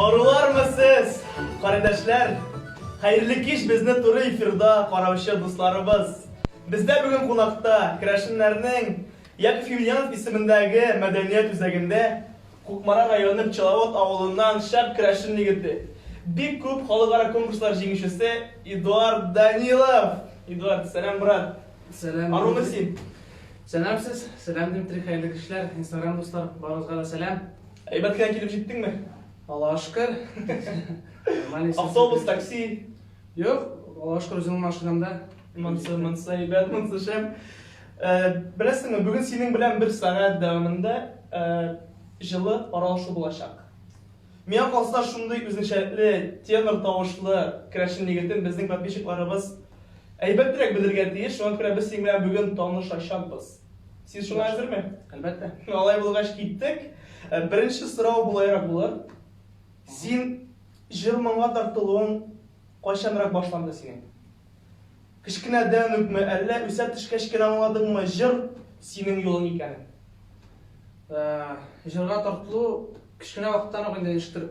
Ağrılar mı siz? Kardeşler, hayırlı kış bizni turu efirda karavuşu dostlarımız. Bizde bugün konakta Kreşinlerinin Yakif Yulyanov ismindeki medeniyet üzerinde Kukmara rayonu Çılavot avulundan Şap Kreşinli gitti. Bir kup halkara konkurslar jengişisi Eduard Danilov. Eduard, selam brat. Selam. Arumuzsin. Selam siz. Selam Dimitri, hayırlı kişiler. Instagram dostlar, barınızga da selam. Aybatken gelip gittin mi? Allah'a şükür. Avtobus, taksi. Yok, Allah'a şükür özümün maşinamda. Mansı, aybat, mansı şem. Bilesin mi, bugün senin bilen bir saat devamında жылы aralışlı bulacak. Miyam kalsılar şunday üzünçerikli, tenor tavuşlu Kreşinli gittin bizden patbişiklarımız aybat direkt bilirgen değil, şu an kere biz senin bilen bugün tanışacakız. Siz şuna hazır mı? Elbette. Alay bulgaç gittik. Birinci sıra bulayarak bular. Sen jırmanga tartılığın kaçanırak başlandı senin? Kışkıneden hükmü, elle üsetiş keşkine anladın mı jır senin yolun ikenin? Жырға тартылу кішкене вақыттан ақ енді ішкір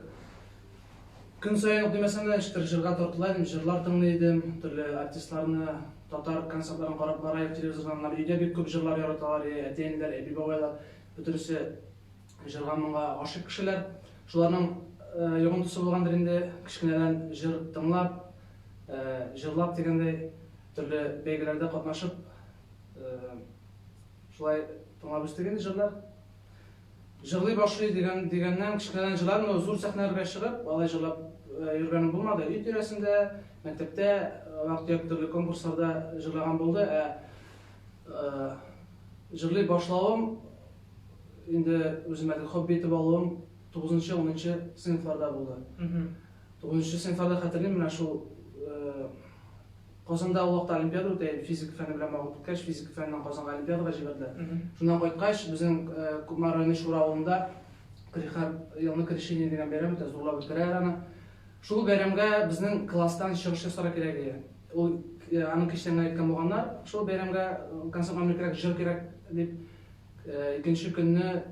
күн сайын демесем де ішкір жырға тартылайдым, жырлар тыңдайдым, түрлі артистларны, татар концертларын қарап барайық телевизордан, үйде бек көп жырлар яраталар, әтейіндер, әби бабайлар, бүтірісі жырға мыңға ашық кішілер. Шуларның йоғынтысы болған дірінде кішкенеден жыр тыңлап, жырлап дегендей түрлі бәйгелерде қатнашып, шулай тыңлап өстеген жырлар. Жырлый башлый дегеннен кішкенеден жыларым, зур сәхнәләргә шығып, алай жырлап йөргәнем булмады. Үй тирәсендә, мәктәптә, вакыт төрле конкурсларда жырлаган булды. Жырлый башлавым инде үземә хобби итеп алуым 9-10 сыйныфларда булды. 9 сыйныфларда хәтерлим, менә шул Казанда ул вакытта олимпиада үтә, физика фәне белән магып үткәч, физика фәненнән Казанга олимпиадага җибәрделәр. Шуннан кайткач, безнең Кукмар районы шура авылында елны крещение дигән бәйрәм үтә, зурлап үткәрәләр аны. Шул бәйрәмгә безнең класстан чыгыш ясарга кирәк иде. Ул аның кичтән әйткән булганнар, шул бәйрәмгә концертка кирәк, җыр кирәк дип, икенче көнне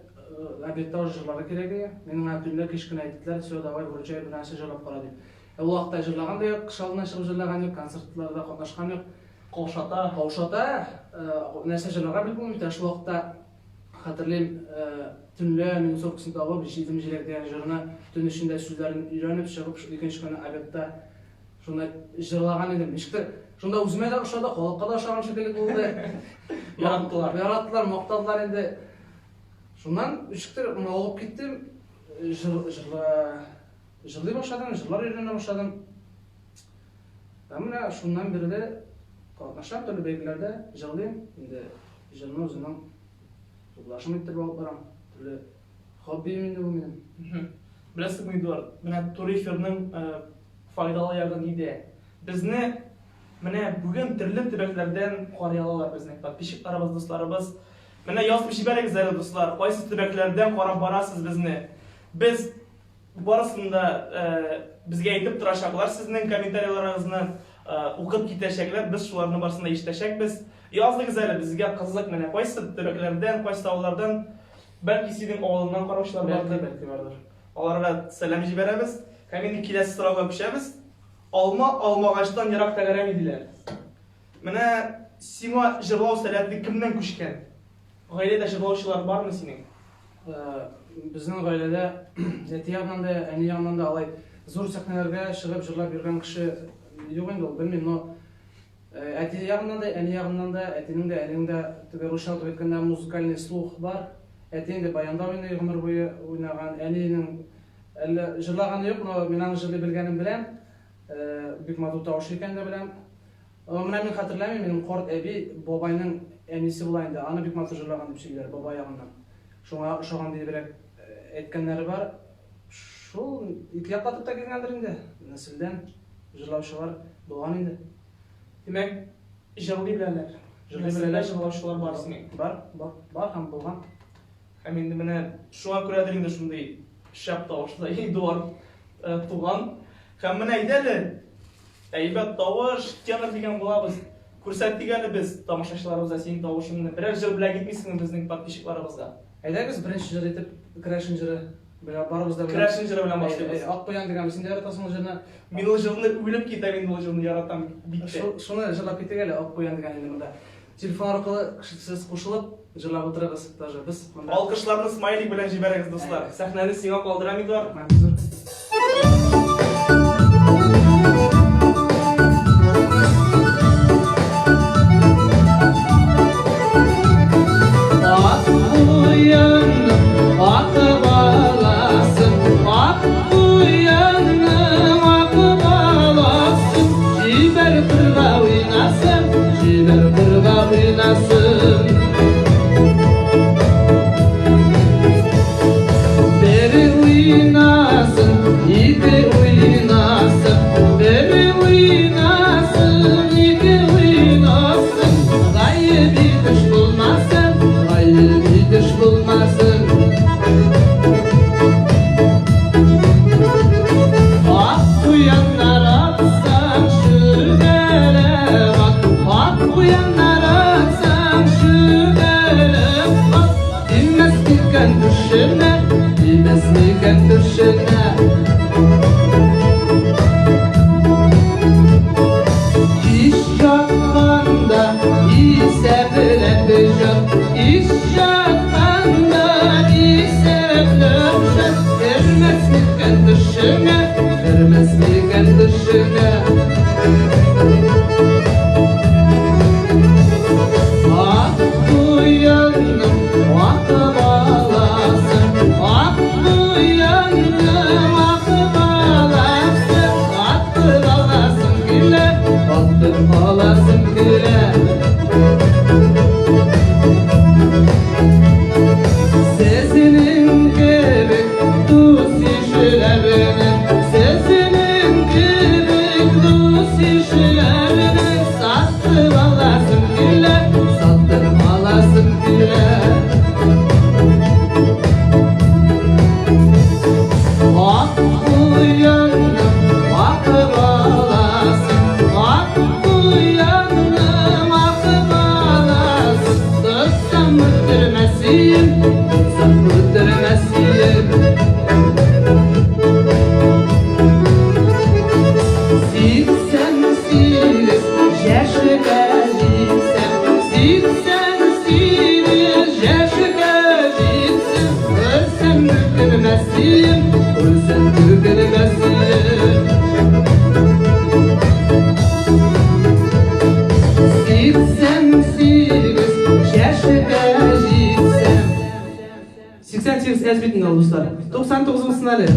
обедта җырларга кирәк иде. Минем әтүләр кичкән әйттеләр, "Все, давай, вручай, бер нәрсә җырлап кара" дип. Ул вакытта җырлаган да юк, кыш алдыннан чыгып җырлаган юк, концертларда катнашкан юк. Каушата, нәрсә җырларга белмим, шул вакытта хәтерлим, төнлә мин соркысын табып, җидем җиләк дигән җырны төн эчендә сүзләрен өйрәнеп чыгып, икенче көнне обедта шуны җырлаган идем. Ишкер, шунда үземә дә ошады, халыкка да ошаган шикелле булды. Яраттылар, мактадылар инде. Шуннан ишкер, моны алып киттем, жырлый башладым, жырлар өйрәнә башладым. Менә шуннан бирле дә катнашам төрле бәйгеләрдә, җырлыйм. Инде җырны үземнең уйлашым итеп алып барам. Төрле хоббим инде бу минем. Беләсезме, Эдуард, менә туры эфирның файдалы ягын иде. Безне менә бүген төрле төбәкләрдән карый алалар безнең подписчикларыбыз, дусларыбыз. Менә язып җибәрегез әле, дуслар, кайсы төбәкләрдән карап барасыз безне. Без барысында безгә әйтеп торачаклар, сезнең комментарийларыгызны укып китәчәкләр, без шуларның барысында ишетәчәкбез. Языгыз әле безгә кызык, менә кайсы төбәкләрдән, кайсы авыллардан, бәлки синең авылыңнан караучылар бардыр, Бәлки бардыр. Аларга сәлам җибәрәбез. Һәм инде киләсе сорауга күчәбез. Алмагачтан ерак тәгәрәм иделәр. Менә сиңа җырлау сәләте кемнән күчкән? Гаиләдә җырлаучылар бармы синең? Безнең гаиләдә әти ягыннан да, әни ягыннан да алай зур сәхнәләргә чыгып җырлап йөргән кеше юк инде, белмим, но әти ягыннан да, әни ягыннан да, әтинең дә, әнинең дә теге русча дип әйткәндә музыкаль слух бар. Әти инде баянда уйный, гомер буе уйнаган, әнинең әллә җырлаганы юк, но мин аны җырлый белгәнем белән, бик матур тавыш икән дә беләм. Менә мин хәтерләмим, минем карт әби бабайның әнисе була инде, аны бик матур җырлаган дип сөйлиләр бабай ягыннан. Шуңа ошаган дибрәк әйткәннәре бар. Шул ике яклатып та килгәндер инде. Нәселдән җырлаучылар булган инде. Димәк, җырлый беләләр. Җырлаучылар бар синең. Бар һәм булган. Һәм инде менә шуңа күрәдер инде шундый шәп тавышлы Эдуард туган. Һәм менә әйдәле, әйбәт тавыш, тенор дигән булабыз. Күрсәттек әле без тамашачыларыбызга синең тавышыңны. Берәр җыр белән китмисеңме безнең подписчикларыбызга? Әйдәгез беренче җыр итеп Kreşin җыры Барыбыз да Крашен жыры белән башлыйбыз. Ак Куян дигән син дә яратасың ул җырны. Мин ул җырны үлеп китәм инде ул җырны яратам битте. Шуны җырлап китик әле Ак Куян дигән инде монда. Телефон аркылы сез кушылып җырлап утырыгыз. Даже без монда. Алкышларны смайлик белән җибәрегез дуслар. Сәхнәне сиңа калдырам Эдуард. Dostlar. 99'un hali.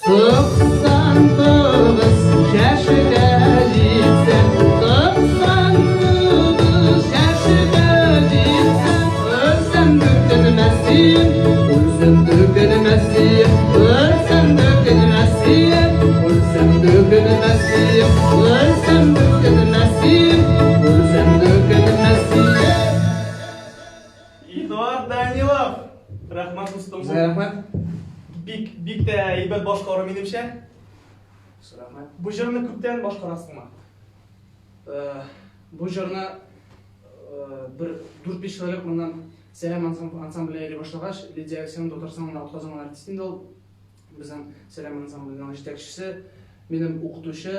99 yaşına gitsen, 99 yaşına gitsen, ölsem dökülmezsin, ölsem dökülmezsin, ölsem dökülmezsin, ölsem dökülmezsin, ölsem dökülmezsin, ölsem dökülmezsin. Эдуард Данилов. Рахмат достым. Рахмат. Бик тә әйбәт башкару минемчә. Рахмат. Бу җырны күптән башкарасыңмы? Бу җырны bir 4-5 еллык моннан Сәлам ансамблеге башлагач, Лидия Алексеевна Татарстанның атказан артисты инде ул. Безнең Сәлам ансамбленың җитәкчесе, минем укытучы,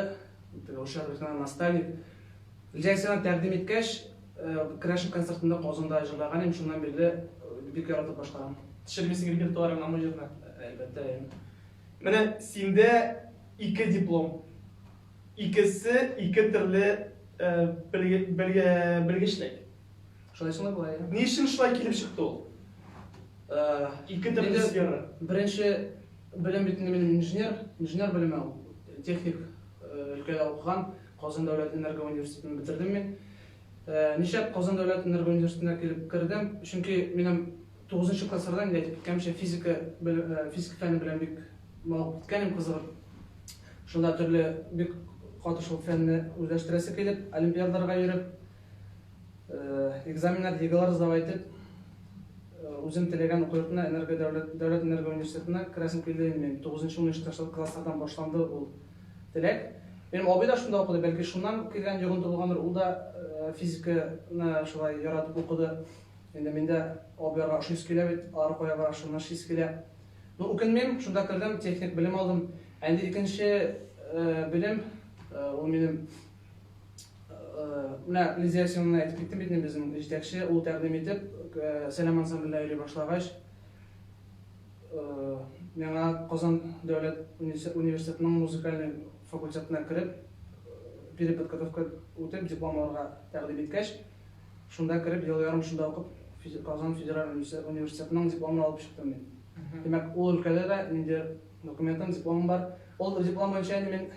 ошардан наставник. Лидия Алексеевна тәкъдим иткәч, Крашен концертында Казанда җырлаган идем, шуннан бирле бик яратып башлаган. Төшермисең репертуарыңа бу җырны? Әлбәттә. Менә синдә 2 диплом. Икесе 2 төрле белгечлек. Шулай була. Ни өчен шулай килеп чыкты ул? 2 төрле сфера. Беренче белем битендә мин инженер белеме, техник өлкәдә укыган, Казан дәүләт энергия университетын бетердем мин. Нишләп Казан дәүләт энергия университетына килеп кердем? Чөнки минем 9-нчы класслардан әйтеп киткәнчә физика фәне белән бик мавык киткәнем кызыгып. Шунда төрле бик катышып фәнне үзләштерәсе килеп, олимпиадаларга йөреп, экзаменнар, егылар сдавать итеп, үзем теләгән уку йортына, дәүләт энергия университетына керәсем килде. Мин 9-10 класслардан башланды ул теләк. Минем абый да шунда укыды, бәлки шуннан килгән йогынты булгандыр. Ул да физиканы шулай яратып укыды. Инде миндә абыйга шуйс килә бит, ары кая бара шуннан шуйс килә. Укенмем, шунда кірдім, техник білім алдым. Әнді екінші білім, ол менің мына лизиясионны айтып кеттім бетінен біздің жетекші, ол тәқдім етіп, сәлем ансамбліне үйре башлағаш. Меңа Қазан Дәулет университетінің музыкальный факультетіне кіріп, переподготовка өтіп, дипломларға тәқдім еткәш. Шунда кіріп, ел ярым шунда оқып, Қазан федерал университетінің дипломын алып шықтым мен. Демек, ол өлкәдә дә менде документым, дипломым бар. Ол диплом бойынша мен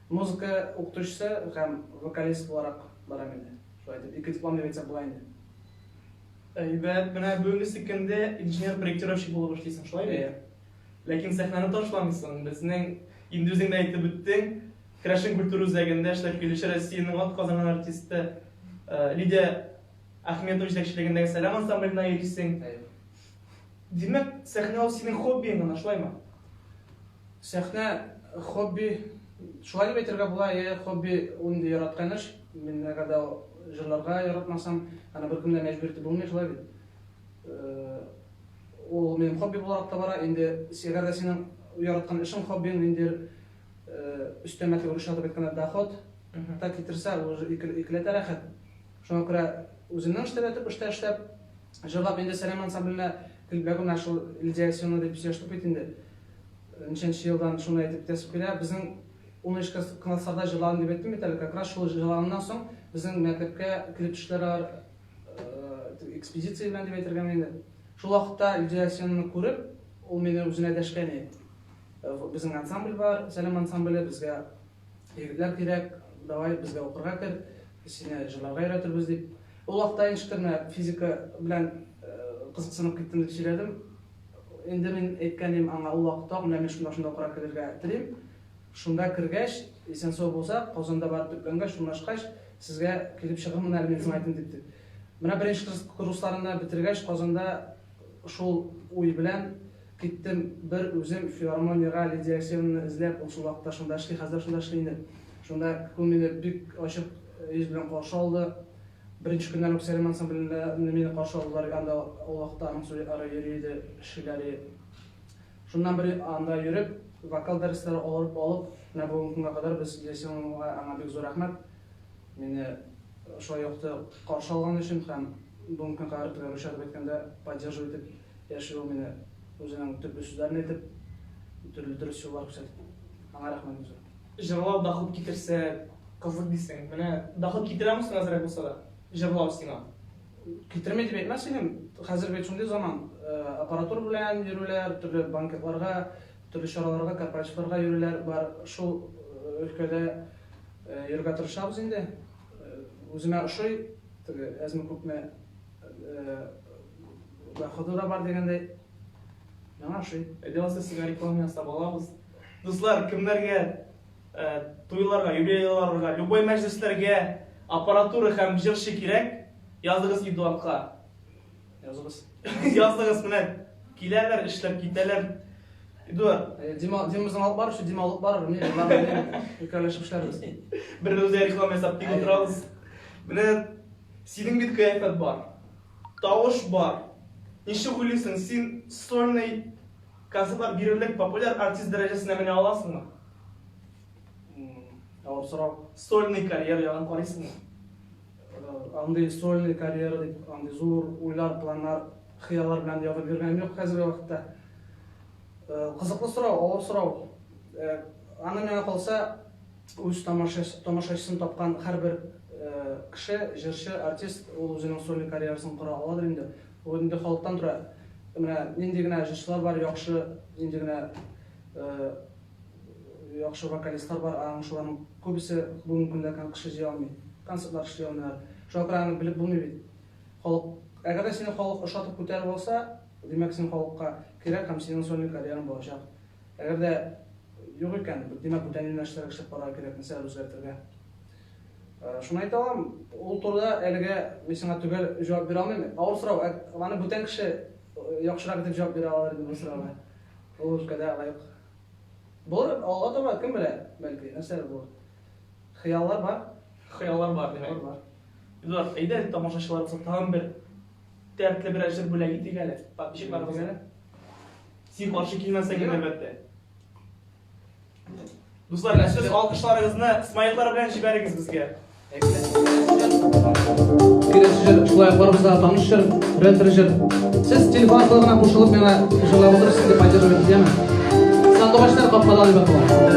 музыка укытучысы һәм вокалист буларак барам инде. Шулай дип, ике диплом дип әйтсәк була инде. Әйбәт, менә бүгенге секендә инженер-проектировщик булып эшлисең, шулаймы? Ләкин сәхнәне ташламыйсың. Безнең инде үзең дә әйтеп үттең, Крашен культура үзәгендә эшләп килүче Россиянең атказанган артисты Лидия Ахметова җитәкчелегендәге Сәлам ансамбленә йөрисең. Демәк, сәхнә ул синең хоббиң гына, шулаймы? Сәхнә хобби, шулай дип әйтергә була, хобби инде яраткан эш. Мин әгәрдә җырларга яратмасам, аны беркем дә мәҗбүр итеп булмый, шулай бит. Ул минем хобби буларак та бара, инде әгәрдә синең яраткан эшең хоббиң инде өстәмә төгреш атып әйткәндә доход, та китерсә, ул икләтә рәхәт. Шуңа күрә үземнең эштәп, җырлап инде Сәлам ансамбленә килбәгән ашыл лизиясионны дип сөйләштек бит инде. Ничәнче елдан шуны әйтеп тәсеп килә. Безнең 13 классларда җырлаган дип әйттем бит әле, как раз шул җырлаганнан соң безнең мәктәпкә клиптишләр экспедиция белән дип әйтергә инде. Шул вакытта лизиясионны күреп, ул мине үзенә дәшкән иде. Безнең ансамбль бар, Сәлам ансамбле, безгә егетләр кирәк, давай безгә укырга кер, сине җырларга өйрәтербез дип. Ул вакытта инженерна физика белән кызыксынып киттем дип сөйләдем. Инде мин әйткәнем аңа ул вакытта, менә мин шунда укырга керергә телим. Шунда кергәч, исән сау булса, Казанда барып төпләнгәч, шунлашкач, сезгә килеп чыгырмын әле мин сиңа әйтим дип. Менә беренче курсларны битергәч, Казанда шул уй белән киттем, бер үзем филармониягә лизиясионны эзләп, ул шул вакытта шунда эшли, хәзер шунда эшли инде. Шунда ул мине бик ачык йөз белән каршы алды. Birinci gündən o Sələm ansamblinə məni qarşı aldılar, anda o vaxtda aның ara yürüydü, şiirləri. Şundan beri anda yürüb, vokal dərsləri alıb, nə bu günə qədər biz lizиясионға аңа бик зур рәхмәт. Məni şulay yoxda qarşı alğan üçün һәм bu günə qədər görüşәдеп әйткәндә поддерживать итеп, яши ул мине үзенең төп сүзләрен әйтеп, төрле дөрес юллар күрсәтеп. Аңа рәхмәт зур. Җырлау доход китерсә, кызык дисең. Менә доход китерәме соң әзрәк булса да? Җырлау сиңа. Китермәй дип әйтмәс идем. Хәзер бит шундый заман, аппаратура белән йөрүләр, төрле банкетларга, төрле чараларга, корпоративларга йөрүләр бар. Шул өлкәдә йөргә тырышабыз инде. Үземә ошый, әзме күпме доходы да бар дигәндәй. Миңа ошый. Әйдәсе сиңа реклама ясап алабыз. Дуслар, кемнәргә туйларга, юбилейларга, любой мәҗлесләргә аппаратура һәм җырчы кирәк, языгыз Эдуардка. Языгыз. Языгыз менә киләләр, эшләп китәләр. Эдуард, Димимизне алып барып, Дима алып барыр, мин барып, икәләшеп эшләрбез. бер үзгә реклама ясап тик утырабыз. Менә синең бит кыяфәт бар. Тавыш бар. Ничек уйлыйсың, син сольный концертлар бирерлек популяр артист дәрәҗәсенә менә аласыңмы? Авыр сорау. Сольный карьера ягын карыйсыңмы? Андый сольный карьера дип, андый зур уйлар, планнар, хыяллар белән язып йөргәнем юк хәзерге вакытта. Кызыклы сорау, авыр сорау. Аны миңа калса, үз тамашачысын тапкан һәрбер кеше, җырчы, артист, ул үзенең сольный карьерасын кура аладыр инде. Ул инде халыктан тора. Менә нинди генә җырчылар бар, яхшы, нинди генә яхшы вокалистлар бар, аның шуларның күбесе бүгенге көндә кеше җыя алмый. Концертлар эшли алмыйлар. Шуңа күрә аны белеп булмый бит. Халык, әгәр сине халык ошатып күтәреп алса, демәк син халыкка кирәк һәм синең сольный карьераң булачак. Әгәр дә юк икән, демәк бүтән юнәлешләргә эшләп барырга кирәк, нәрсәләр үзгәртергә. Шуны әйтә алам, ул турыда әлегә мин сиңа түгел җавап бирә алмыйм. Авыр сорау, аны бүтән кеше яхшырак итеп җавап бирә алыр дип сорауга. Ул өлкәдә лайык. Булыр, алга таба кем белә, бәлки, нәрсәләр булыр. Хыяллар бар. Хыяллар бар димәк. Бар. Эдуард, әйдә тамашачыларыбызга тагын бер тәртле бер әҗер бүләк итик әле. Подписчикларыбызга. Син каршы килмәсәң әлбәттә. Дуслар, сез алкышларыгызны смайлар белән җибәрегез безгә. Келесі жер, шулай барымыздағы таныш жер, ретро жер. Сіз телефон арқылы ғана қосылып мені жырлап отырсыз деп поддерживать етемін. Сандуғаштар қапқадан деп аталады.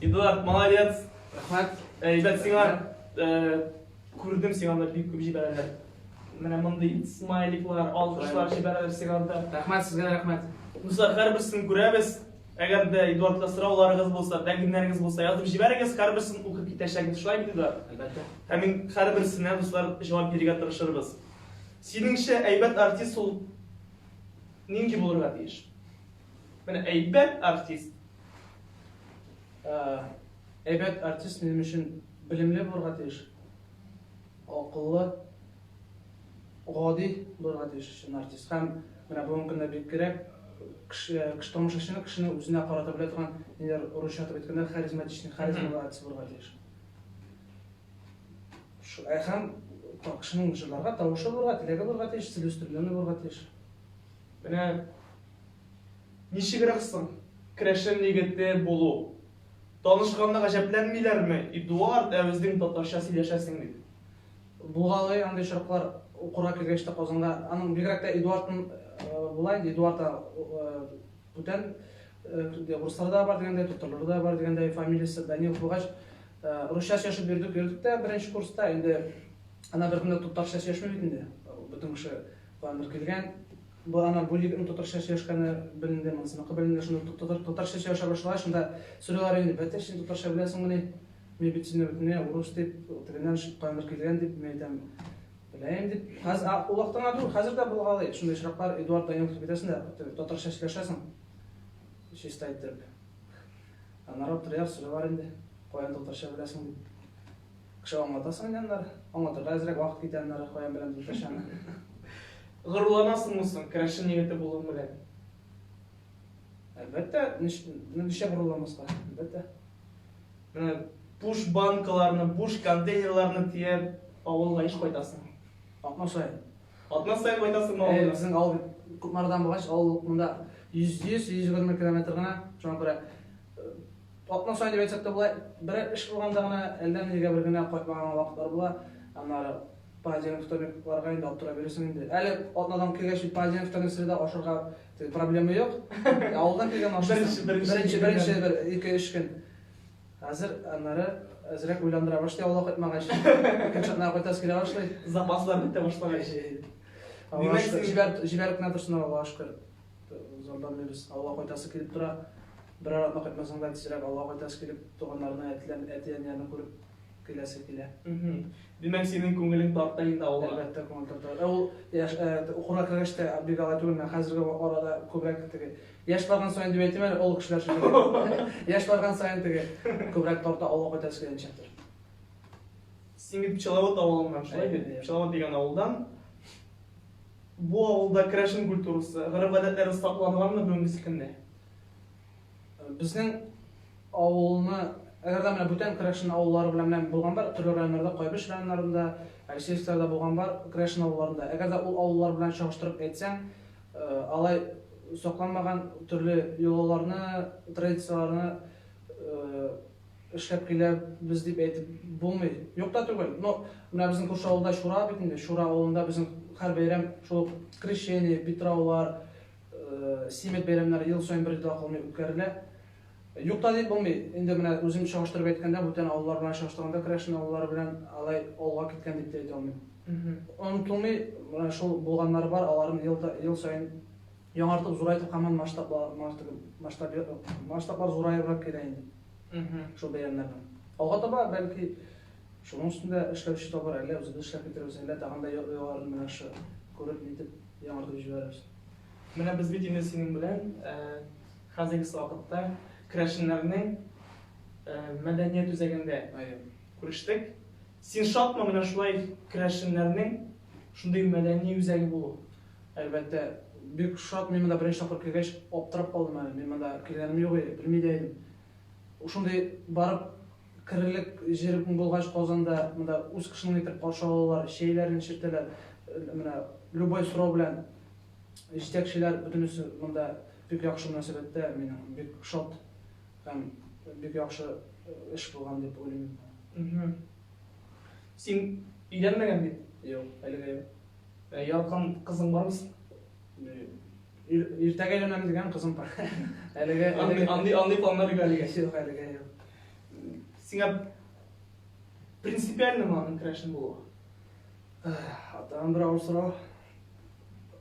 Эдуард, молодец. Рахмат. Әйбәт сиңа күрдем сиңа бик күп җибәрәләр. Менә мондый смайликлар, алкышлар җибәрәләр сиңа да. Рахмат сезгә, рахмат. Дуслар, һәрберсен күрәбез. Әгәр дә Эдуардка сорауларыгыз булса, тәкъдимнәрегез булса, язып җибәрегез, һәрберсен укып китәчәкбез. Шулай бит, Эдуард? Әлбәттә. Һәм мин һәрберсенә дуслар җавап бирергә тырышырбыз. Синеңчә әйбәт артист ул нинди булырга тиеш? Менә әйбәт артист. Әйбәт артист минем өчен белемле булырга тиеш. Акыллы, гади булырга тиеш өчен артист. Һәм менә бу көндә бик кирәк. Кеше тамашачыны кешене үзенә карата белә торган, инде русча атап әйткәндә, харизматичный, харизмалы артист булырга тиеш. Һәм кешенең җырларга тавышы булырга, теләге булырга тиеш, стиль үстерүләре булырга тиеш. Менә ничегрәксең керәшен егете булу? Танышканда гаҗәпләнмиләрме? Эдуард, безнең татарча сөйләшәсең дип. Булгалый андый шартлар укурга киргечте Казанга, аның бигрәк тә Эдуардтың булай, Эдуардта бүтән урысларда бар дигәндәй, татарларда бар дигәндәй, фамилиясе Данил булгач, русча сөйләшеп йөрдек тә беренче курста, инде ана бер көндә татарча сөйләшмәй бит инде. Бөтен кеше фамилия килгән. Бу ана бу егетнең татарча сөйләшкәне беленде, монысыныкы беленде, шунда татарча сөйләшә башлагач, шунда сөйләр инде, бәтәр син татарча беләсеңме? Мен бит сине бөтенләй урыс дип, тегеннән фамилия килгән дип мен әйтәм. Беләм дип, хәзер ул вакытта түгел, хәзер дә булгалый. Шундай очраклар Эдуард Данил китеп бетәсен дә, татарча сөйләшәсең. Чисто әйтеп. Аннары тирәр сөйләр инде. Каян татарча беләсең дип. Кеше аңлатасың инде, аңлатырга әзрәк вакыт китә аннары каян беләм татарчаны. Горурланасыңмы соң крашен егете булуың белән? Әлбәттә, ничә горурланмаска, әлбәттә. Менә буш банкаларны, буш контейнерларны тиеп, авылга иш кайтасың. Атна сайын. Атна сайын кайтасыңмы авылга? Безнең авыл Күпмардан булгач, авыл монда 100-120 километр гына, шуңа күрә атна сайын дип әйтсәк тә булай, бер эш булганда гына әллә нигә бер генә кайтмаган вакытлар була. Аннары Паденов вторникларга инде аптырап бирәсең инде. Әле атнадан килгәч Паденов вторникларда ашарга проблема юк. Авылдан килгән ашарга беренче бер 2-3 көн. Хәзер аннары әзрәк уйландыра башлый, авылга кайтмагач. Икенче атнага кайтасы килә башлый. Запаслар бетә башлагач. Җибәреп кенә торсын Аллаһка шөкер. Зордан берез Аллаһка кайтасы килеп тора. Бер атна кайтмасаң да тизрәк Аллаһка кайтасы килеп туганнарны әтиләрне күреп киләсе килә. Димәк, синең күңелең тарта инде авылга. Әлбәттә, күңел тарта. Ул укырга кергәч тә бик алай түгел, мен хәзерге арада күбрәк теге яшь барган саен дип әйтәм әле, ул кешеләр шундый. Яшь барган саен теге күбрәк тарта Аллаһка кайтасы килгәнчәктер. Син бит Пчеловод авылыннан, шулай бит? Пчеловод дигән авылдан. Бу авылда крашен культурасы, гырып-гадәтләре сакланганмы бүгенге көндә? Безнең авылны әгәр дә менә бүтән крашен авыллары белән булган бар, төрле районнарда, Кайбыш районнарында, Алексеевскида булган бар крашен авылларында. Әгәр дә ул авыллар белән чагыштырып әйтсәң, алай сакланмаган төрле йолаларны, традицияларны эшләп килә без дип әйтеп булмый. Юк та түгел. Но менә безнең күрше авылда Шура бит инде. Шура авылында безнең һәр бәйрәм шул крещение, битраулар, симет бәйрәмнәре ел саен бер дә калмый үткәрелә. Юк та дип булмый. Инде менә үзем чагыштырып әйткәндә, бүтән авыллар белән чагыштырганда крашен авыллары белән алай алга киткән дип әйтә алмыйм. Онытылмый, менә шул булганнары бар, аларны ел саен яңартып, зурайтып, һаман масштаблар зурайрак килә инде. Шул бәйрәмнәрдән. Алга таба бәлки шуның өстендә эшләүче табар, әллә үзебез эшләп китербез, әллә тагын да ялларын менә шу күреп нитеп яңартып җибәрәбез. Менә без бит инде синең белән хәзерге вакытта крашеннәрнең мәдәният үзәгендә күрештек. Син шатмы менә шулай крашеннәрнең шундый мәдәни үзәге булу? Әлбәттә, бик шат. Мин монда беренче тапкыр килгәч аптырап калдым әле. Мин монда килгәнем юк иде, белми дә идем. Шундый барып кирелек җир булгач Казанда, монда үз кешенең итеп каршы алалар, шәйләрен чиртәләр. Менә любой сорау белән җитәкчеләр бөтенесе монда бик яхшы мөнәсәбәттә, мин бик шат һәм бик яхшы эш булган дип уйлыйм. Син өйләнмәгән бит? Юк, әлегә юк. Ялкын кызың бармы? Иртәгә өйләнәм дигән кызым бар. Әлегә андый планнар юк әлегә. Юк, әлегә юк. Сиңа принципиально маңын крашен булу? Атам бер авыр сорау.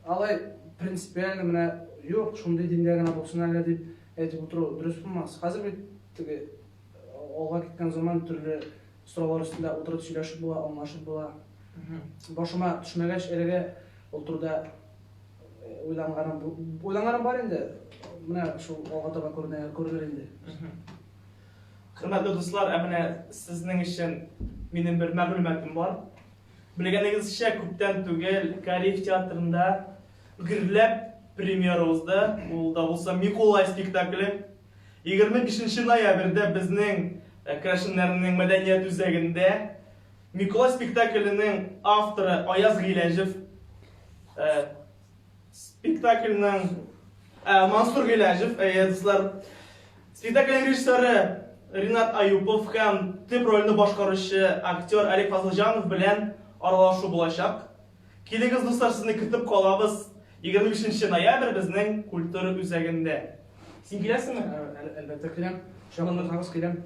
Алай принципиально менә юк, шундый диндә генә булсын әле дип әйтеп утыру дөрес булмас. Хәзер бит теге алга киткән заман төрле сораулар өстендә утырып сөйләшеп була, аңлашып була. Башыма төшмәгәч әлегә ул турда уйланганым бар инде. Менә шул алга таба күренер инде. Хөрмәтле дуслар, менә сезнең өчен минем бер мәгълүматым бар. Белгәнегезчә, күптән түгел Кариф театрында гөрләп премьера узды. Ул да булса Миколай спектакле. 25 ноябрьдә безнең крашеннәрнең мәдәният үзәгендә Миколай спектакленең авторы Аяз Гыйләҗев, спектакленең Мансур Гыйләҗев, дуслар, спектакльнең режиссеры Ринат Аюпов һәм төп рольне башкаручы актер Олег Фазылҗанов белән аралашу булачак. Килегез дуслар, сезне көтеп калабыз. 25 ноябрь безнең культура үзәгендә. Син киләсеңме? Әлбәттә киләм. Шагынны кагыз киләм.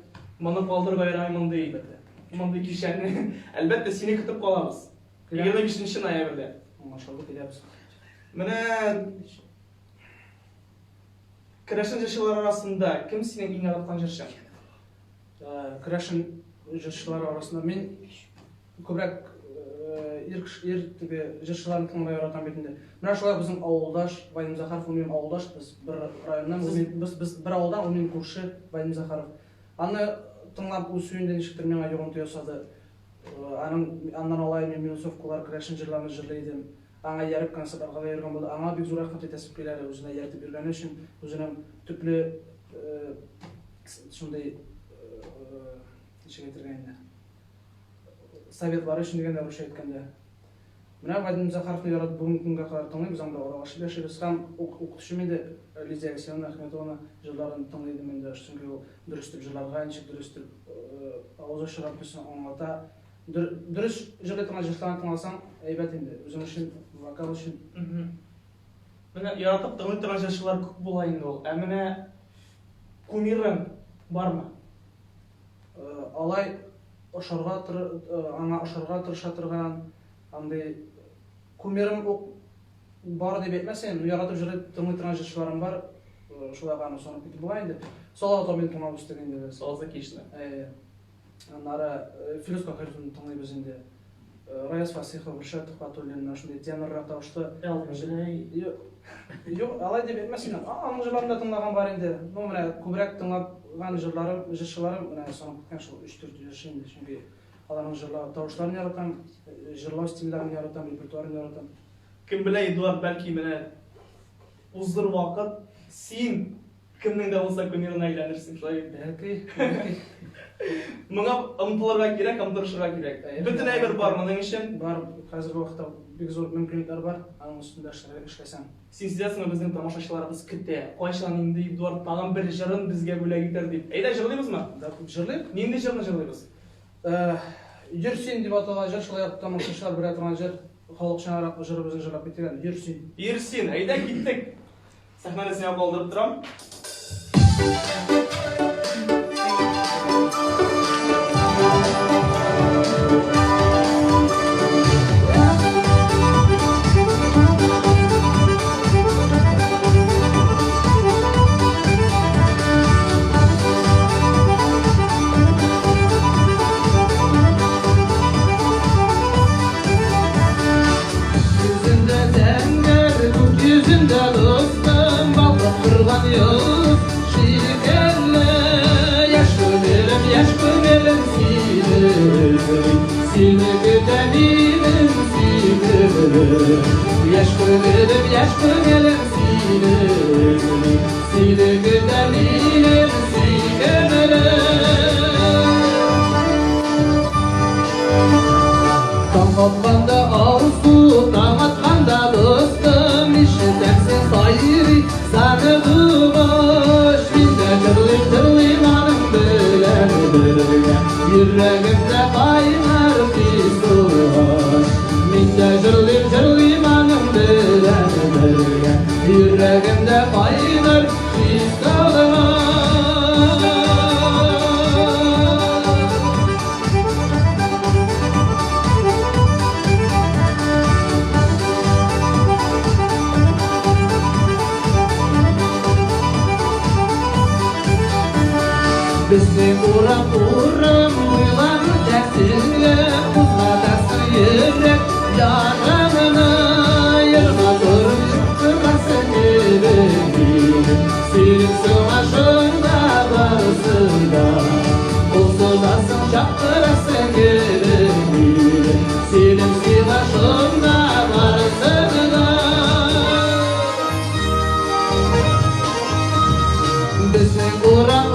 Моны калдырга ярамый монда әйбәте. Монда кичәне әлбәттә сине көтеп калабыз. 25 ноябрьдә. Машалла киләбез. Менә Керәшен җырчылар арасында кем синең иң яраткан җырчың? Керәшен җырчылар арасында мин күбрәк ир теге җырчыларны тыңлый яратам бит инде. Менә шулай безнең авылдаш Вадим Захаров, ул минем авылдаш, без бер районнан, без бер авылдан, ул минем күрше Вадим Захаров. Аны тыңлап үсүендә ничектер миңа йогынты ясады. Аннан алай мин минусовкалар Керәшен җырларны җырлый идем. Аңа ярып концертларга бергән булды. Аңа бик зур рәхмәт әйтәсем килә үзенә ярдәм биргәне өчен, үзенең төпле шундай ничек әйтергә инде. Советлары өчен дигәндә русча әйткәндә. Менә Вадим Захаровны яратып бүгенге көнгә кадәр тыңлыйм, анда аралашып яшибез һәм укытучым инде Лидия Алексеевна Әхмәтовна җырларын тыңлыйдым инде, чөнки ул дөрес итеп җырларга, ничек дөрес итеп авыз ачарак безне аңлата. Дөрес җырлый торган җырларны тыңласаң, әйбәт инде. Үзең өчен, вокал өчен. Менә яратып тыңлый торган җырчылар күп була инде ул. Ә менә кумирың бармы? Алай аңа ашарга тырыша торган, андай кумирым бар дип әйтмәсәм, яратып җырлый тыңлый торган җырчыларым бар. Шулай гына санап китеп була инде. Соло томин тыңлап үстек инде. Соло кичне. Аннары Фирус Кахаевны тыңлыйбыз инде. Раяз Фасихов, Ришат Тухватуллин, шундай теноррак тавышлы. Юк, алай дип әйтмәсәм, аның җырларын да тыңлаган бар инде. Ну, менә күбрәк тыңлаган җырларым, менә санап киткән шул 3-4 җырчы инде. Чөнки аларның җырлары тавышларын яратам, җырлау стильләрен яратам, репертуарын яратам. Кем белә, Эдуард, бәлки менә уздыр вакыт син кемнең дә булса кумирына әйләнерсең, шулай Бәлки. Моңа омтылырга кирәк, омтырышырга кирәк. Бөтен әйбер бар моның өчен. Бар, хәзерге вакытта бик зур мөмкинлекләр бар, аның өстендә эшләсәң. Син сизәсеңме, безнең тамашачыларыбыз көтә. Кайчан инде Эдуард тагын бер җырын безгә бүләк итәр дип. Әйдә җырлыйбызмы? Җырлыйк. Нинди җырны җырлыйбыз? Йөрсин дип аталган җыр, шулай тамашачылар белә торган җыр, халыкчан җырыбызны җырлап киткән. Йөрсин. Йөрсин, әйдә киттек. Сәхнәне сиңа калдырып торам. Yüreğimde kaynar pistol, minde jırlayım anım bilen. Yüreğimde kaynar pistol. Bizni uğram uylar dersinle uzlatasın yürek yaramını yırmadır çıktırsın yüreği senin savaşında varsın da olsulasın çaktırasın yüreği senin savaşında varsın da bizni uğram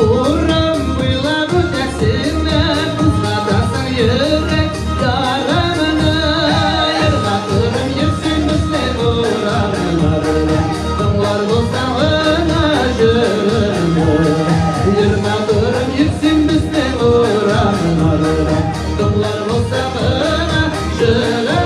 Dağlar olsa bana, şöyle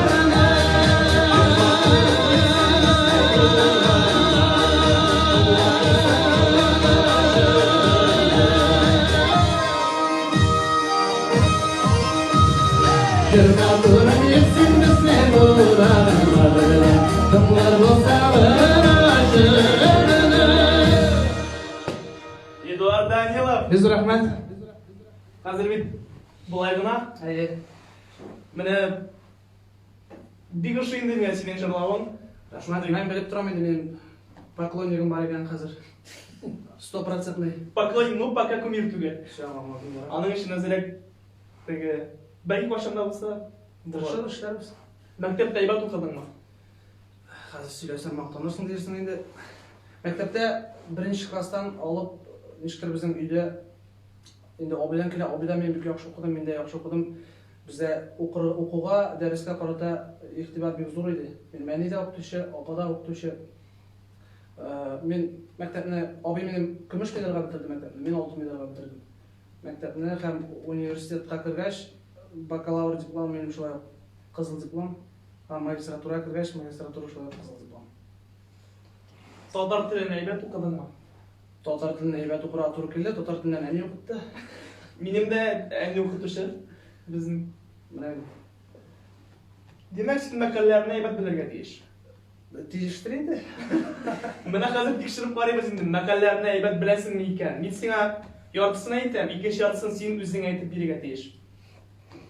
Хәзер бит болай гына, Әйе. менә бик ошый инде миңа синең җырлавың. Мен біліп тұрам енді мен поклоннигім бар екен қазір. 100%. Поклонник, ну пока кумир түгел. Шағама бар. Аның өчен әзрәк теге бәйге башында булса, Дұрысы ішлербіз. мәктәптә әйбәт укыдыңмы? Қазір сөйлесем мақтанырсың дерсің енді. Мектепте бірінші класстан алып, нешкір біздің үйде енді обидан келе, обида мен бик яхшы оқыдым, мен де яхшы оқыдым. Бізде оқуға, дәріске қарата иғтибар бик зор еді. Мен мәни де оқытушы, апа да оқытушы. Мен мектепне, абай менен күміш медальға бітірді мектепне, мен алтын медальға бітірдім. Мектепне һәм университетқа кіргәч, бакалавр диплом менің шулай қызыл диплом, магистратура кіргәч, магистратура шулай қызыл диплом. Татар телен әйбәт укыдыңмы? Татар тілін әйбәт оқыра туры келді, татар тілінен әне оқытты. Минем дә әни укытучы безнең. Менә Димәк, син мәкаләләрне әйбәт белергә тиеш. тиештер инде. Менә хәзер тикшереп карыйбыз инде, мәкаләләрне әйбәт беләсеңме икән? Мин сиңа яртысын әйтәм, икенче яртысын син үзең әйтеп бирергә тиеш.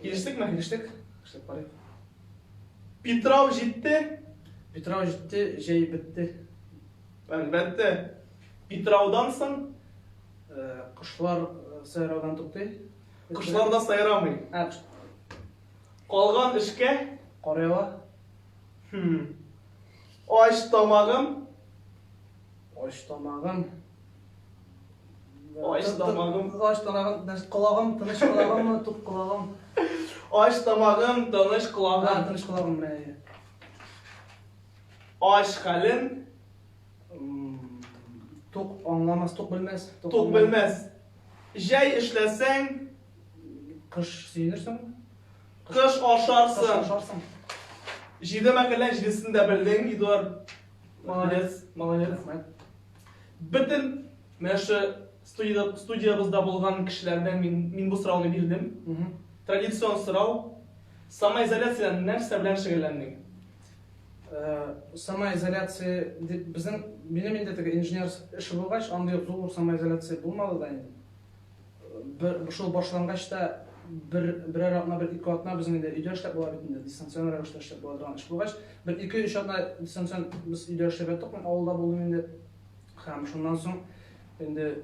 Килештекме? Килештек. Эшләп карыйк. Питрау җитте. Питрау җитте, җәй бетте. Әлбәттә. Питраудан соң Кышлар сайраудан туктый. кышларда сайрамый. Калган эшкә Карыяга. Ач тамагым, Аш тамагым. Аш тамагым. Аш тамагым, колагым, тыныч колагым, тук колагым. ач тамагым, тыныч колагым. Тыныч колагым менә. Ач хәлен, Тук аңламас, тук белмәс. тук белмәс. Җәй эшләсәң, Кыш сөенерсең. кыш ашарсың. Ашарсың. Җиде мәкалә җидесен дә белдең, Эдуард. Молодец, молодец. Рәхмәт. Бөтен менә шу студиябызда булган кешеләрдән мин бу сорауны бирдем. Традицион сорау. Самоизоляциядән нәрсә белән шөгыльләндең? Самоизоляция дип безнең минем инде теге инженер эше булгач, андый зур самоизоляция булмады да инде. Бер шул башлангачта бер атна, бер ике атна безнең инде өйдә эшләп була бит инде, дистанцион рәвештә эшләп була торган эш булгач, бер ике-өч атна дистанцион без өйдә эшләп яттык, мен авылда булдым инде. Һәм шуннан соң инде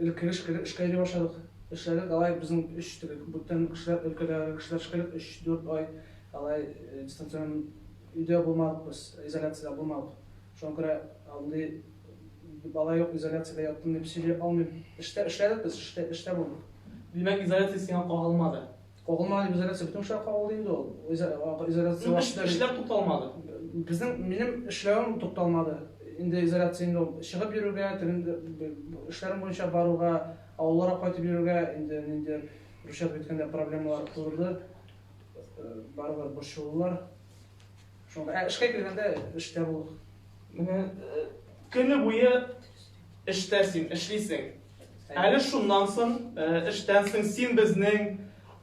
эшкә йөри башладык. Эшләдек, алай безнең 3 теге бүтән кешеләр, өлкәдәге кешеләр эшкәреп 3-4 ай алай дистанцион өйдә булмадык без, изоляциядә булмадык. Шуңа күрә андый бала юк, изоляциядә яттым дип сөйли алмыйм. Эшләдек без, эштә булдык. Димәк, изоляция сиңа кагылмады. Кагылмады изоляция, бөтен шулай кагылды инде ул. Изоляция вакытында Эшләп туталмады. минем эшләвем тукталмады. Инде изоляция инде чыгып йөрүгә, эшләрем буенча баруга, авылларга кайтып йөрүгә, инде рөхсәт иткәндә проблемалар тудырды. Барыбер борчылулар. Шуңа эшкә килгәндә эштә булдык. Менә көне буе эштәсең, эшлисең. Әле шуннан соң, эштән соң син безнең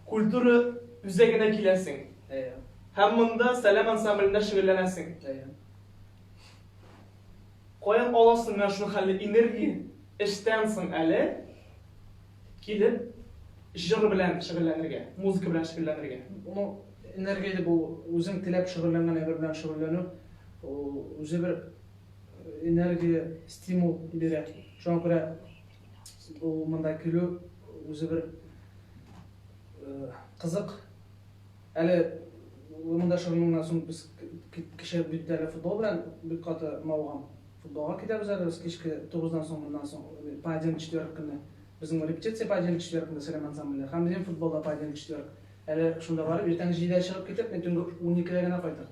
культура үзәгенә киләсең. Һәм монда сәлам ансамблендә шөгыльләнәсең. Каян аласың менә шуны хәлле энергия? Эштән соң әле килеп җыр белән шөгыльләнергә, музыка белән шөгыльләнергә. Ул энергия бу үзең теләп шөгыльләнгән әйбер белән шөгыльләнү, ул үзе бер энергия, стимул бирә. Шуңа күрә ул монда килү үзе бер кызык. Әле монда шөгыльләнгәннән соң без кеше бит әле футбол белән бик каты мавыгам. Футболга китәбез әле без кичке 9-дан соң, моннан соң по 1-4 көнне. Безнең репетиция по 1-4 көнне сәлам ансамбле. Һәм безнең футболда по 1-4. Әле шунда барып, иртән 7-дә чыгып китеп, мен төнге 12-дә генә кайтыр.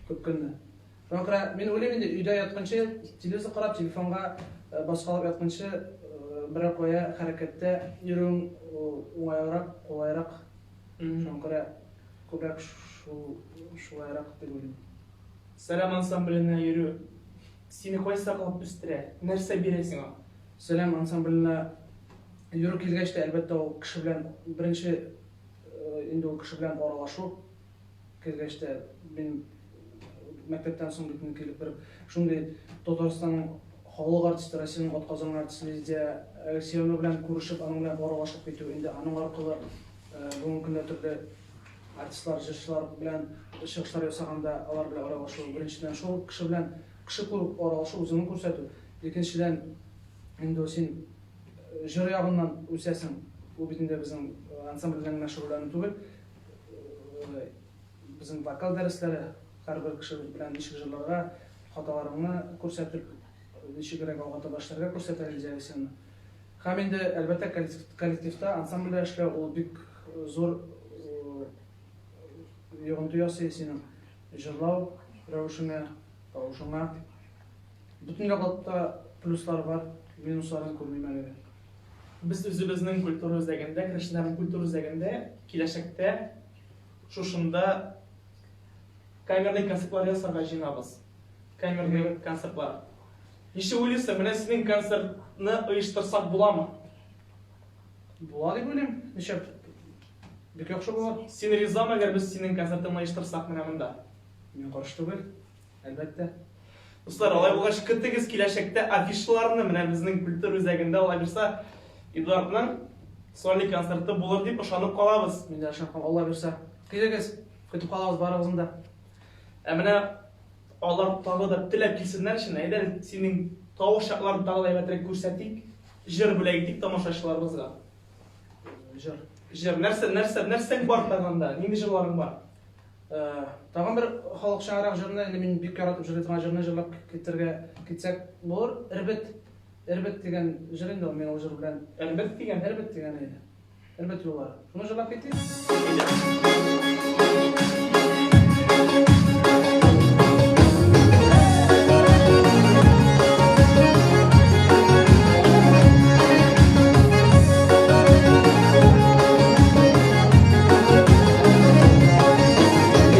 Күп көнне. Шуңа күрә мен уйлыйм инде өйдә ятканчы, телевизор карап, телефонга баскалап ятканчы бер кая хәрәкәттә йөрүң уңайрак, кулайрак. Шуңа күрә күбрәк шулайрак дип уйлыйм. Сәлам ансамбленә йөрү сине кайсы кылып үстерә? Нәрсә бирә сиңа? Сәлам ансамбленә йөрү килгәч тә әлбәттә ул кеше белән беренче инде ул кеше белән аралашу килгәч тә мин мәктәптән соң бит килеп бер шундый Татарстанның халық артисті Россияның атқазан артисі Лидия Алексеевна белән күрешеп, аның белән аралашып китү инде аның аркылы бүгенге көндә төрле артистлар, җырчылар белән чыгышлар ясаганда алар белән аралашу, беренчедән шул кеше белән кеше күреп аралашу, үзеңне күрсәтү. Икенчедән инде син җыр ягыннан үсәсең. Бу бит инде безнең ансамбль белән шөгыльләнү түгел. Безнең вокал дәресләре һәрбер кеше белән ничек җырларга, хаталарыңны күрсәтеп, ничегрәк алга башларга күрсәтәләр диясен. Һәм инде әлбәттә коллективта, ансамбльдә эшләү ул бик зур йогынты ясый синең җырлау рәвешенә, тавышыңа. Бөтен яклыкта плюслар бар, минусларын күрмим әле. Biz özümüzün kültürü üzerinde, Krishnaның kültürü üzerinde, kиләчәктә шушында камерный концертлар ясарга җыенабыз. Камерный концертлар. Ничек уйлыйсың, менә синең концертны оештырсак буламы? Була дип уйлыйм. Ничек? Бик яхшы була. Син ризамы, әгәр без синең концертыңны оештырсак менә монда? Мин каршы түгел. Әлбәттә. Дуслар, алай булгач көтегез киләчәктә афишларны менә безнең культура үзәгендә алай булса Эдуардның сольный концерты булыр дип ышанып калабыз. Мин дә ышанам, Алла бирсә. Килегез, көтеп калабыз барыгызны да. Ә менә алар тагы да теләп килсеннәр өчен, әйдә синең тавышларны тагы да әйбәтрәк күрсәтик, җыр белән әйтик тамашачыларыбызга. Җыр. Җыр нәрсәң бар тагында? Нинди җырларың бар? Тагын бер халыкчарак җырны, мин бик яратып җырлый торган җырны җырлап китсәк булыр. Эрбет дигән җыр инде ул, мин ул җыр белән Әлбәттә дигән. Эрбет дигән иде. Эрбет юллары. Шуны җырлап китик.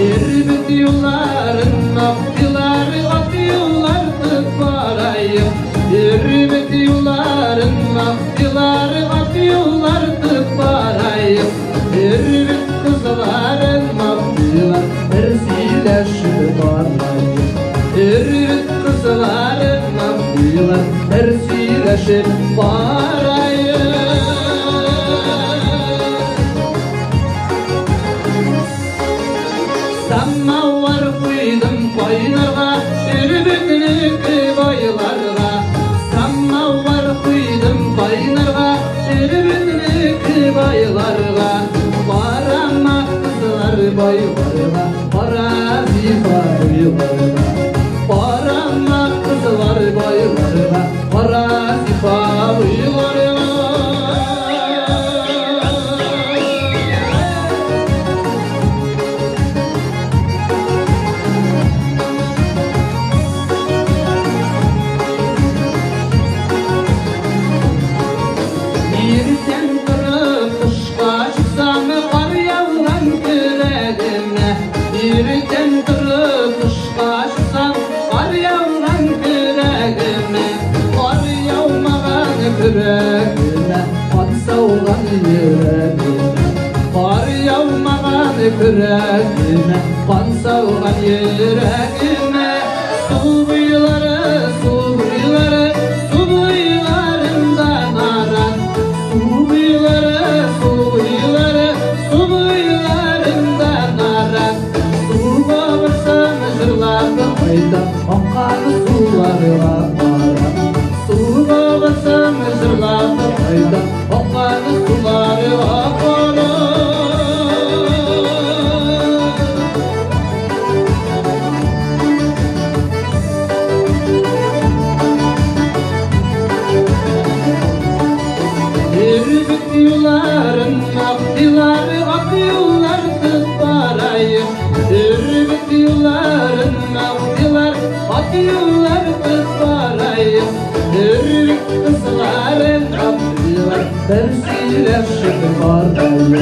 Эрбет юлларын актылары ат юлларды барайым. Эрбет юлларын актылары ат юлларды барайым. Эрбет кызларын актылар бер сөйләшеп барайым. Эрбет кызларын актылар бер сөйләшеп барайым. Самавар куйдым кайнарга, эрбетнеке байларга. Самавар куйдым кайнарга, эрбетнеке байларга. Барама кызлар байларга, бара зифа-байларга. Барама кызлар байларга, бара зифа-байларга. Yüreğime kan savgan yüreğime Kar yağmagan yüreğime kan savgan yüreğime Su buyuları, su buyuları, su buyularından aran Su buyuları, su buyuları, su buyularından aran Su bağırsam jırlardı kayda Akkan sularla aran Su bağırsam jırlardı kayda Akkan sularla aran Erbit yolların aktıları ak yollardı barayım Erbit yolların aktılar ak yollardı barayım Erbit kızların aktılar tersileşip barayım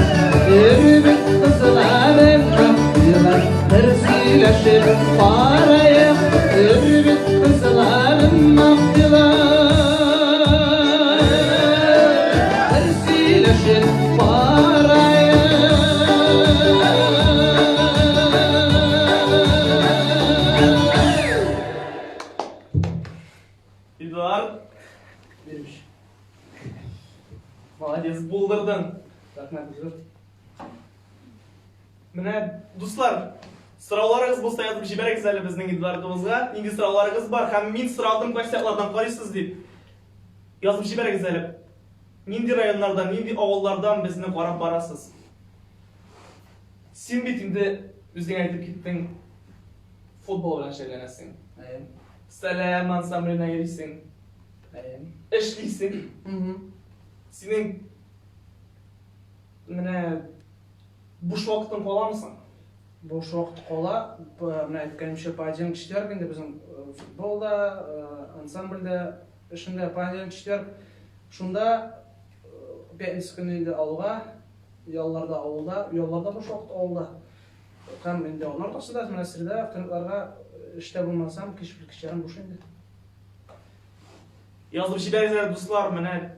Erbit kızların aktılar tersileşip barayım Erbit kızların aktılar Менә дуслар, сорауларыгыз булса язып җибәрегез әле безнең Эдуардыбызга. Нинди сорауларыгыз бар һәм мин сорадым кайсы яклардан карыйсыз дип. Язып җибәрегез әле. Нинди районнардан, нинди авыллардан безне карап барасыз? Син бит инде үзең әйтеп киттең, футбол белән шөгыльләнәсең. Сәлам ансамбленә йөрисең. Эшлисең. Синең менә буш вакытың каламысың? Boş vakit kola, aytkanымча понедельник четверг инде безнең футболда, ансамбльдә эшендә понедельник четверг. Шунда пятница көне инде ауылга, ялларда авылда, ялларда буш вакыт авылда. Һәм инде аның ортасында менә среда, вторникларга эштә булмасам, кичкеләрем буш инде. Язып җибәрегез дуслар, менә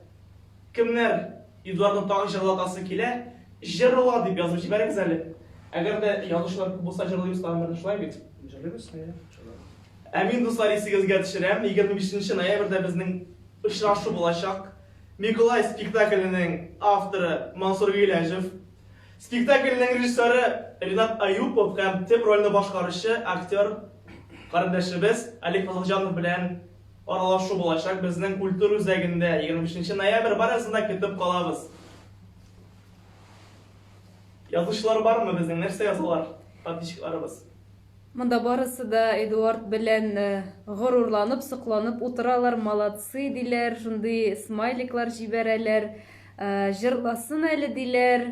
кемнәр Эдуардның тагын җырлатасы килә, җырла дип язып җибәрегез әле. Әгәр дә язучылар булса җырлыйбыз тагын шулай бит. Җырлыйбыз, Ә мин дуслар исегезгә төшерәм, 25 ноябрьдә безнең очрашу булачак. Миколай спектакленең авторы Мансур Гыйләҗев, спектакленең режиссеры Ринат Аюпов һәм теп рольне башкаручы актер кардәшебез Алик Фазылҗанов белән аралашу булачак безнең культура үзәгендә 25 ноябрь барысында көтеп калабыз. Язучылар бармы безнең? Нәрсә язалар? Подписчикларыбыз. Монда барысы да Эдуард белән горурланып, сокланып утыралар, молодцы диләр, шундый смайликлар җибәрәләр, җырласын әле диләр.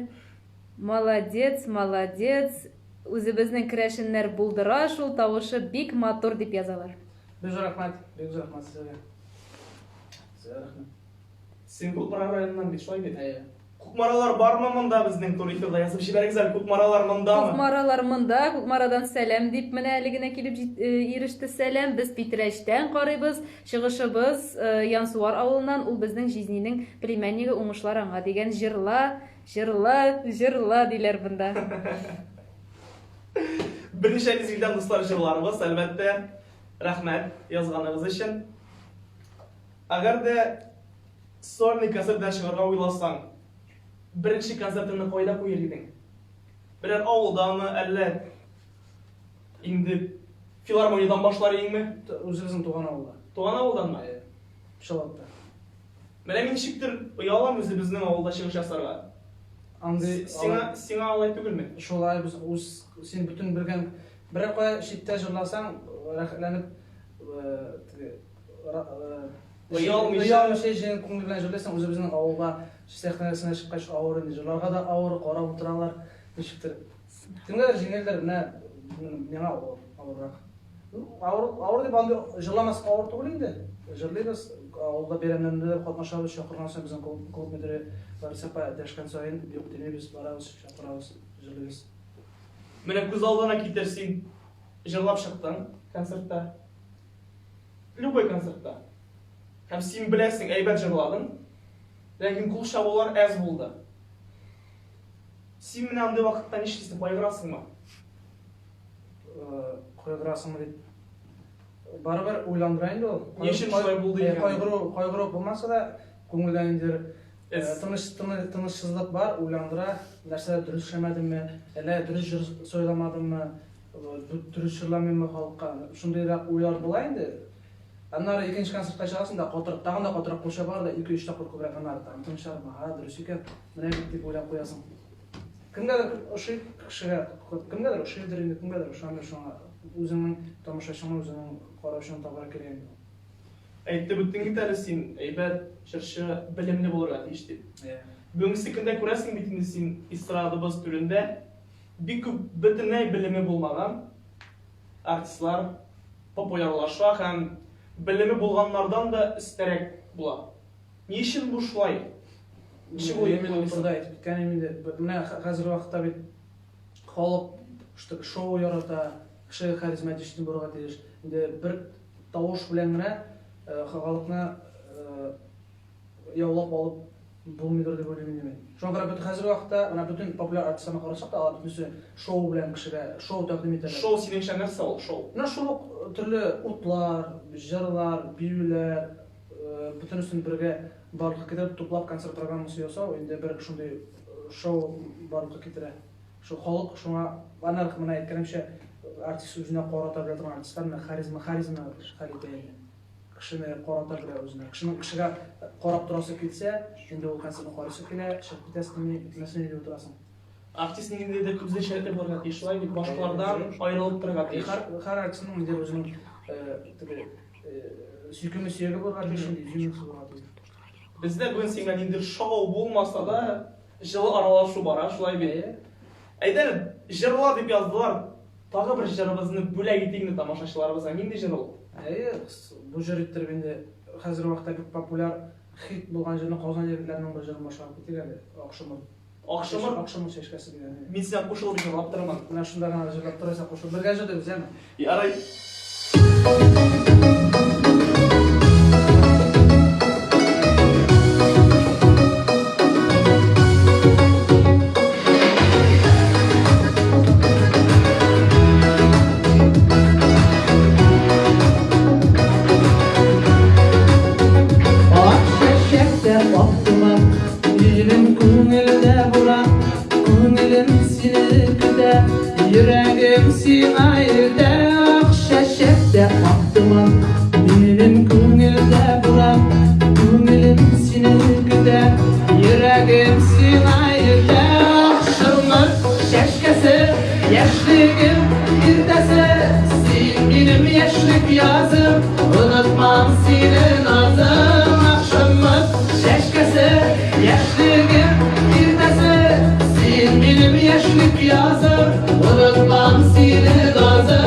Молодец, молодец. Үзебезнең керәшеннәр булдыра, шул тавышы бик матур дип язалар. Бик рәхмәт сезгә. Сезгә рәхмәт. Син Күкмара районыннан бит, шулай бит? Күкмаралар бармы монда безнең тур эфирда? Язып җибәрегез әле, Күкмаралар мондамы? Күкмаралар монда, Күкмарадан сәлам дип менә әле генә килеп иреште сәлам. Без Питрәчтән карыйбыз, чыгышыбыз Янсуар авылыннан, ул безнең жизненең племяннигы уңышлар аңа дигән җырла диләр монда. Берничә мизгелдән дуслар җырларыбыз, әлбәттә, рәхмәт язганыгыз өчен. Әгәр дә сольный концерттан чыгарга уйласаң, беренче концертыңны кайда куяр идең? Берәр авылдамы, әллә инде филармониyadan башлар идеңме? Үзебезнең туган авылда. Туган авылданмы? Шалатта. Менә мин ничектер оялам үзебезнең авылда чыгыш ясарга. Сиңа алай түгелме? Шулай без син бүтән белгән берәр кая читтә җырласаң, рәхәтләнеп Оялмыйча җен күңел белән җырлыйсың, үзебезнең авылга сәхнәсенә чыккач авыр инде җырларга да авыр, карап утыралар. Ничектер. Кемгәдер җиңелдер, миңа авыррак. Авыр дип анда җырламаска авыр түгел инде. Җырлыйбыз, авылда бәйрәмнәрдә катнашабыз, чакыргансың безнең клуб мөдире барсапа дәшкән саен юк димибез, барабыз, чакырабыз, җырлыйбыз. Менә күз алдына китерсин, җырлап чыктың концертта. Любой концертта. Һәм син беләсең, әйбәт җырладың, ләкин кул чабулар әз булды. Син менә андый вакытта нишлисең, кайгырасыңмы? Кайгырасыңмы дип. Барыбер уйландыра инде ул. Ни өчен шулай булды икән? Кайгыру булмаса да күңелдә инде тынычсызлык бар, уйландыра. Нәрсә дөрес эшләмәдемме, әллә дөрес җыр сөйләмәдемме, дөрес җырламыйммы халыкка. Шундыйрак уйлар була инде. Аннары икенче концертка чыгасың да, тагын да катырак кулча бар да, 2-3 тапкыр күбрәк аннары тынычларма, дөрес икән. Менә бит дип уйлап куясың. Кемгәдер ошый кешегә, кемгәдер ошыйдыр инде, кемгәдер ошамый шуңа үзеңнең тамашачыңны үзеңнең карашын табарга кирәк. Әйтеп үттең бит әле син, әйбәт җырчы, белемле булырга тиеш дип. Бүгенге көндә күрәсең бит инде син эстрадабыз түрендә бик күп бөтенләй белеме булмаган артистлар популярлаша һәм белеме булганнардан да өстәрәк була. Ни өчен бу шулай? Ничек бу турыда әйтеп киткәнем инде. Менә хәзерге вакытта бит халык шоу ярата, кеше харизма җитештереп барырга тиеш. Инде бер тавыш белән генә халыкны яулап алып булмыйдыр дип уйлыйм мин. Шуңа күрә бит хәзерге вакытта менә бүтән популяр артистларны карасак та, алар бөтенесе шоу белән кешегә шоу тәкъдим итәләр. Шоу синеңчә нәрсә ул шоу? Менә шул төрле утлар, җырлар, биюләр, бөтенесен бергә барлыкка китереп туплап концерт программасы ясау, инде бер шундый шоу барлыкка китерә. Şu halk şuna bana rıkmına etkilemişe artist özüne qorata bilen artistlar mı karizma kalite. Kişini qorata bilen özüne. Kişiga qorap turası kilse, şimdi o konserni qorasa kile, şirketesini nasıl ediyor turasın. Artistning de көбүзө шеркет барган ишвай бит башкалардан айрылып турган иш. Har artistning önce özünün sükümü suyegi bolgan işinde yüzümü bolgan. Bizde бүгүн сиңа ниндир шоу болмаса да, жылы аралашуу бар, шулай бит. Айдар, жырла деп яздылар. Тагы бир жырыбызны бүлөк итигни тамашачыларыбызга нинди жыр ол? Bu jürittер бенде hazır вакытта бик популяр хит болган жерне Казан егитлеринин bir жырын башлап кетти әле. Акшымыр чечкеси деген. Мен сиңа кошулуп жырлап турман. Мына шунда гана жырлап турасак кошуп бирге жырдыбыз эми. Ярай. Yüreğim sinayda akşeşekte aktıman benim köngülde buram köngülüm seni güde yüreğim sinayda akşırmır şeşkesi yaşlığım girdesi sen benim yaşlık yazım unutmam senin nazım akşırmır şeşkesi yaşlığım girdesi sen benim yaşlık yazım unutmam seni lazım.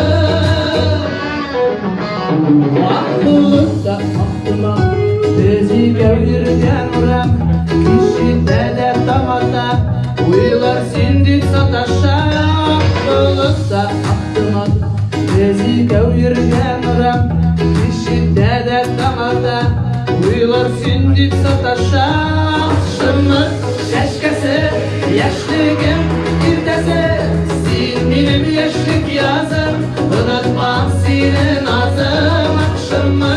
Vaktilikte aklıma bizi gevdirgen uğram kişide de tamada uylar sindik sataşa. Vaktilikte aklıma bizi gevdirgen uğram kişide de tamada uylar sindik sataşa. Şımır şeşkesi yaşlığım girdesi benim yaşlık yazım unutmam senin nazım akşamı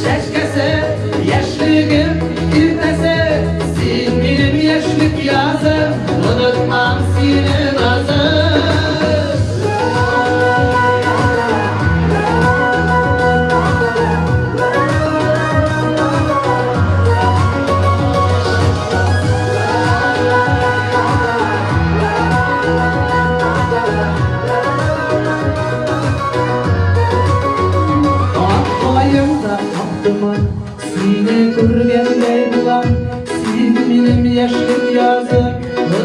şeşkesi yaşlığım girdesi sen benim yaşlık yazım unutmam senin nazım. Seni görgendey bulan sen benim yaşlık yazım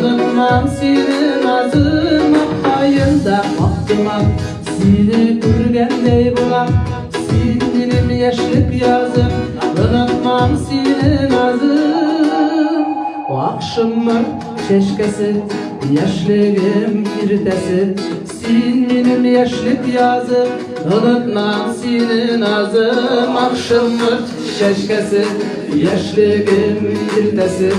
unutmam senin nazım ayında aklıma seni görgendey bulan sen benim yaşlık yazım unutmam senin nazım o akşamlar çeşkesi yaşlığım girdesi sen benim yaşlık yazım unutmam senin nazım akşamlar şeşkesi yaşlığım girdesi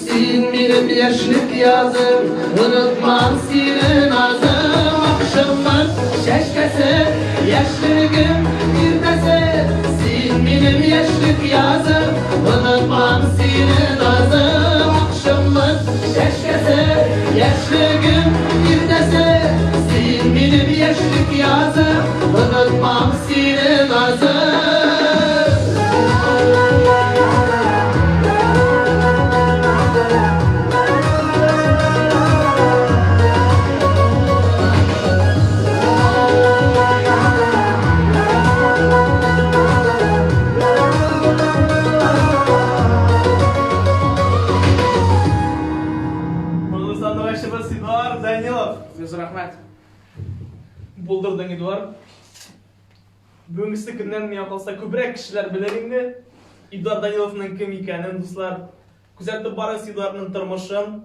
sen benim yaşlık yazım unutmam senin nazım akşamlar şeşkesi yaşlığım girdesi sen benim yaşlık yazım unutmam senin nazım akşamlar şeşkesi yaşlığım girdesi sen benim yaşlık yazım unutmam senin nazım. Rahmet. Buldurdun Eduard. Бүгінгі күннен мен қалса көбірек кішілер білеріңді. Эдуард Даниловның кім екенін, достар. Күзәтіп барыңыз Эдуардның тұрмышын.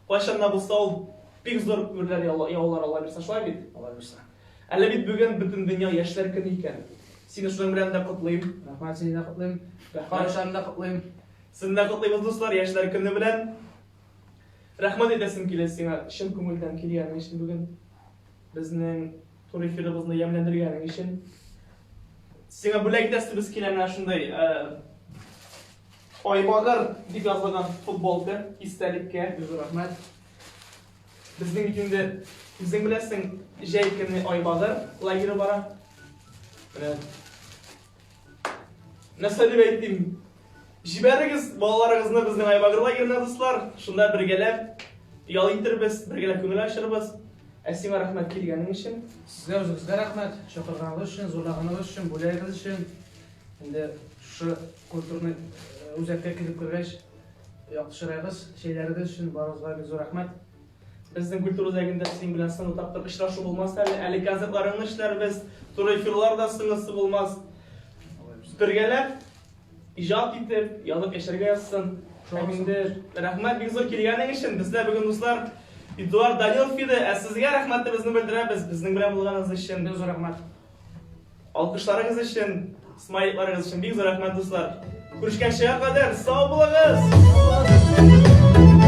Қашанда болса ол бек зор өрлер яулар ала берсін, шулай бит? Ала берсін. Әлі бит бүгін бүтін дүния яшьләр көне екен. Сені шуның белән дә котлыйм. Рахмат, сені дә котлыйм. Карашаны да котлыйм. Сені дә котлыйбыз, достар, яшьләр көне белән. Рәхмәт әйтәсем килә сиңа, чын күңелдән килгәнең өчен бүген безнең тур эфирыбызны ямьләндергәнең өчен. Сиңа бүләк дәстебез килә менә шундай Айбагыр дип язылган футболка истәлеккә. Рахмат. Bizning ikinde bizning bilasың җәй көне Айбагыр лагере бара. Менә нәрсә дип әйтим? Җибәрегез балаларыгызны безнең Айбагыр лагерына дуслар. Шунда бергәләп ял итәрбез, бергәләп күңел ачырбыз. Сиңа рәхмәт килгәнең өчен. Сезгә үзегезгә рәхмәт, чакырганыгыз өчен, зурлаганыгыз өчен, бүләгегез өчен. Инде шу культурны үзәккә килеп кергәч, яктышырыгыз, шәйләрегез өчен барыгызга бик зур рәхмәт. Безнең культура үзәгендә син белән соң тапкыр очрашу булмас әле. Әле концертларны эшләрбез, туры эфирларда сыңысы булмас. Бергәләп иҗат итеп, язып яшәргә язсын. Инде рәхмәт бик зур килгәнең өчен. Бездә бүген дуслар Эдуард Данилов иде. Сезгә рәхмәтебезне белдерәбез. Безнең белән булганыгыз өчен Бик зур рәхмәт. алкышларыгыз өчен, смайликларыгыз өчен бик зур рәхмәт дуслар. Күрешкәнчегә кадәр сау булыгыз.